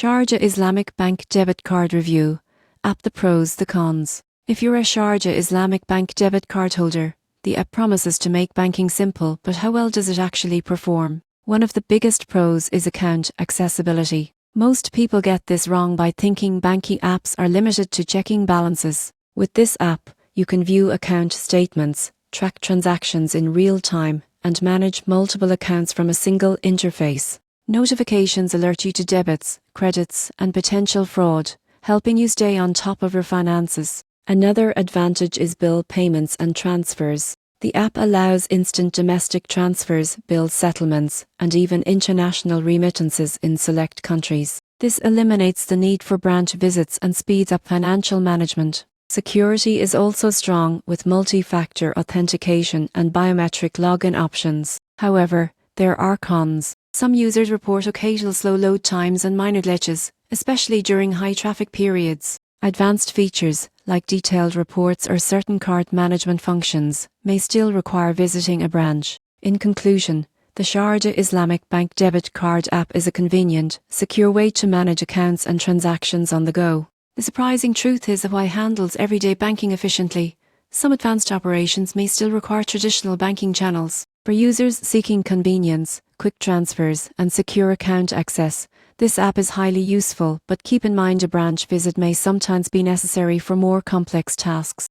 Sharjah Islamic Bank Debit Card Review. App: the pros, the cons. If you're a Sharjah Islamic Bank debit card holder, the app promises to make banking simple, but how well does it actually perform? One of the biggest pros is account accessibility. Most people get this wrong by thinking banking apps are limited to checking balances. With this app, you can view account statements, track transactions in real time, and manage multiple accounts from a single interface. Notifications alert you to debits, credits, and potential fraud, helping you stay on top of your finances. Another advantage is bill payments and transfers. The app allows instant domestic transfers, bill settlements, and even international remittances in select countries. This eliminates the need for branch visits and speeds up financial management. Security is also strong with multi-factor authentication and biometric login options. However, there are cons. Some users report occasional slow load times and minor glitches, especially during high traffic periods. Advanced features, like detailed reports or certain card management functions, may still require visiting a branch. In conclusion, the Sharjah Islamic Bank Debit Card app is a convenient, secure way to manage accounts and transactions on the go. The surprising truth is that while it handles everyday banking efficiently, some advanced operations may still require traditional banking channels. For users seeking convenience, quick transfers, and secure account access, this app is highly useful, but keep in mind a branch visit may sometimes be necessary for more complex tasks.